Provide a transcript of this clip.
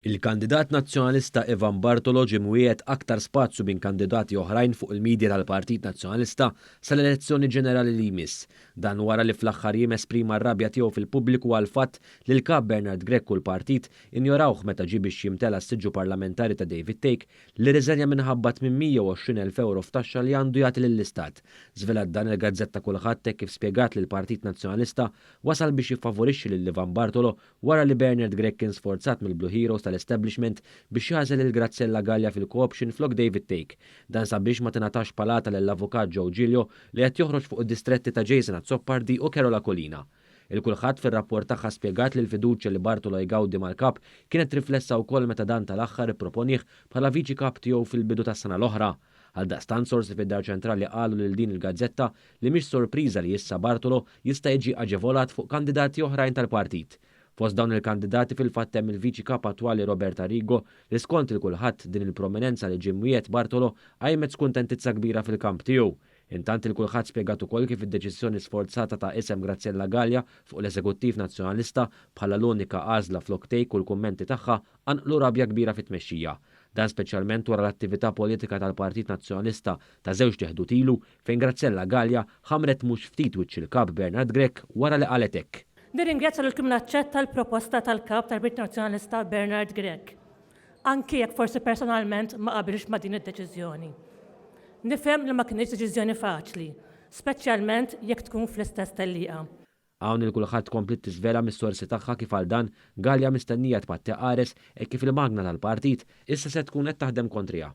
Il-kandidat nazzjonalista Ivan Bartolo ġimwiet aktar spazju minn kandidati oħrajn fuq il-medja tal-Partit Nazzjonalista sal-elezzjoni ġenerali li jmiss. Dan wara li fl-aħħar jiem esprima r-rabja tiegħu fil-pubbliku għal fatt li l-kap Bernard Grech u l-partit injorawh meta ġie biex jimtela s-siġġu parlamentari ta' David Take li riżenja minħabba 820,000 euro f'taxxa li għandu jagħti lill-istat. Żvelat dan il-gazzetta kulħadd kif spjegat li l-Partit Nazzjonalista wasal biex jiffavorixxi lil Ivan Bartolo wara li Bernard Grech kien sforzat mill-Blue Heroes tal-establishment biex jażel il-Grazzella Gallia fil-co-option flok David Take. Dan sabiex ma tingħatax palata lill-avukat Joe Giglio li qed joħroġ fuq id-distretti ta' Jason Azzopardi u Carola Colina. Il-kulħadd fir-rapport tagħha spjegat li l-fiduċja li Bartolo jgawdi mal-kap kienet riflessa wkoll meta dan tal-aħħar ipproponieh bħala viċi kap tiegħu fil-bidu tas-sena l-oħra. Għaldaqstant sorsi fid-Dar Ċentrali qalu lil din il-gazzetta li mhix sorpriża li issa Bartolo jista' jiġi aġevolat fuq kandidati oħrajn tal-partit. Fost dawn il-kandidati fil-fatt hemm il-viċi kap attwali Roberta Rigo li skont il-kulħadd din il-prominenza li ġimwiet Bartolo għajmet skuntentizza kbira fil-kamp tiegħu. Intant il-kulħadd spjegat ukoll kif id-deċiżjoni sforzata ta' isem Grazzella Gallia fuq l-Eżekuttiv Nazzjonalista bħala l-unika għażla flok Take u l-kummenti tagħha anqlu rabja kbira fit-tmexxija. Dan speċjalment wara l-attività politika tal-Partit Nazzjonalista ta' żewġ teħdut ilu fejn Grazzella Gallia ħamret mhux ftit wiċċ il-kap Bernard Grech wara li qalet hekk. Nirringrazzja lil kim naċċetta l-proposta tal-kap tal-Partit Nazzjonalista Bernard Grech. Anki jekk forsi personalment ma qabilx ma' din id-deċiżjoni. Nifhem li ma kienx deċiżjoni faċli, speċjalment jekk tkun fl-istess tellieqa. Hawn il-kulħadd komplit tiżvela mis-sorsi tagħha kif għal dan Gallia mistennija tpatti qares e kif il-magna tal-partit issa se tkun qed taħdem kontriha.